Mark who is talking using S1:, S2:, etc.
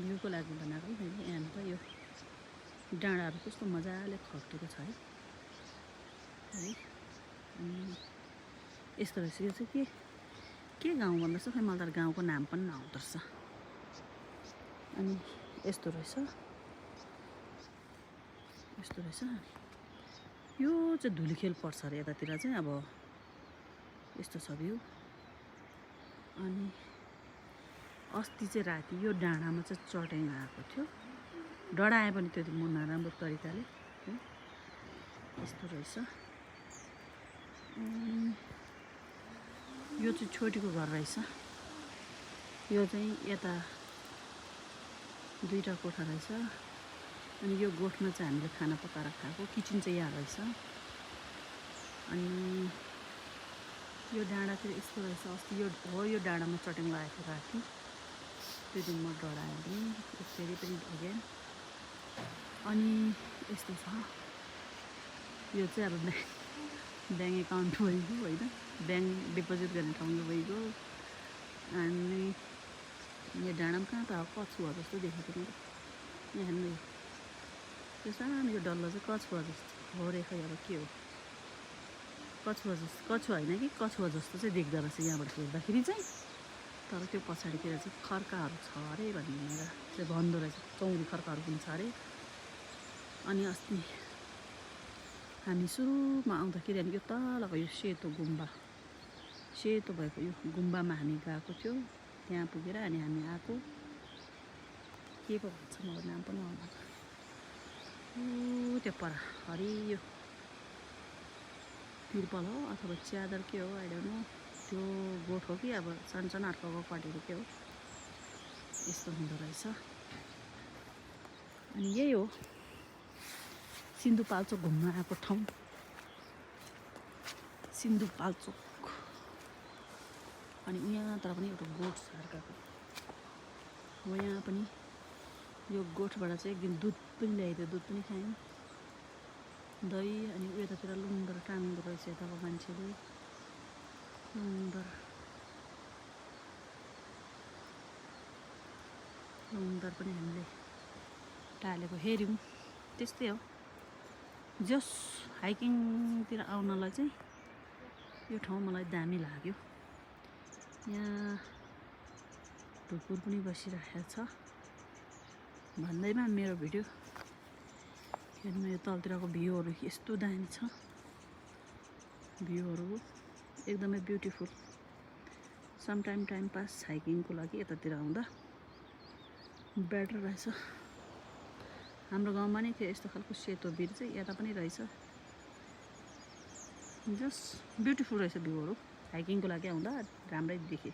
S1: भ्यूको लागि बनाएको मैले यहाँनिर यो डाँडाहरू कस्तो मजाले खप्टिएको छ है अनि यस्तो रहेछ यो चाहिँ के गाउँ भन्दा चाहिँ खै मलाई त गाउँको नाम पनि नआउँदो रहेछ अनि यस्तो रहेछ यो चाहिँ धुलीखेल पर्छ अरे यतातिर चाहिँ अब यस्तो छ भ्यू अनि अस्ति चाहिँ राति यो डाँडामा चाहिँ चट्याङ आएको थियो डढाए पनि त्यो नराम्रो तरिकाले यस्तो रहेछ यो चाहिँ छोटीको घर रहेछ यो चाहिँ यता दुईटा कोठा रहेछ अनि यो गोठमा चाहिँ हामीले खाना पकाएर खाएको किचन चाहिँ यहाँ रहेछ अनि यो डाँडातिर यस्तो रहेछ अस्ति यो डाँडामा चट्याङ लागेको राति त्यो दिन म डराएँ पनि फेरि पनि अगेन अनि यस्तो छ यो चाहिँ अब ब्याङ्क एकाउन्ट भइगयो होइन ब्याङ्क डिपोजिट गर्ने ठाउँ भइगयो अनि यो डाँडामा कहाँ त कछुवा जस्तो देखेको थियो यहाँ हेर्नु त्यो सानो यो डल्लो चाहिँ कछुवा जस्तो हो रे खै अब के हो कछुवा होइन कि कछुवा जस्तो चाहिँ देख्दो रहेछ यहाँबाट हेर्दाखेरि चाहिँ तर त्यो पछाडितिर चाहिँ खर्काहरू छ अरे भनेर चाहिँ भन्दो रहेछ चौरी खर्काहरू पनि छ अरे अनि अस्ति हामी सुरुमा आउँदाखेरि अनि यो तलको यो सेतो भएको यो गुम्बामा हामी गएको थियो त्यहाँ पुगेर अनि हामी आएको के पो भन्छ मलाई नाम पनि आउँदैन त्यो पर हरियो तिर्पल हो अथवा च्यादर के हो आइडोन्ट नो त्यो गोठ हो कि अब सानो अर्काको पार्टीहरू के हो यस्तो हुँदो रहेछ अनि यही हो सिन्धुपाल्चोक घुम्न आएको ठाउँ सिन्धुपाल्चोक अनि यहाँतिर पनि एउटा गोठ छ अर्काको हो यहाँ पनि यो गोठबाट चाहिँ एक दिन दुध पनि ल्याइदियो दुध पनि खायौँ दही अनि यतातिर लुङ्गर टाङ्दो रहेछ यताको मान्छेले लुङ्गर पनि हामीले टालेको हेऱ्यौँ त्यस्तै हो जस हाइकिङतिर आउनलाई चाहिँ यो ठाउँ मलाई दामी लाग्यो यहाँ ढुकुर पनि बसिरहेको छ भन्दैमा मेरो भिडियो हेर्नु यो तलतिरको भ्यूहरू यस्तो दामी छ भ्यूहरू एकदमै ब्युटिफुल टाइम पास हाइकिङको लागि यतातिर आउँदा बेटर रहेछ हाम्रो गाउँमा नै थियो यस्तो खालको सेतो भिर चाहिँ यता पनि रहेछ जस्ट ब्युटिफुल रहेछ भ्यूहरू हाइकिङको लागि आउँदा राम्रै देखेँ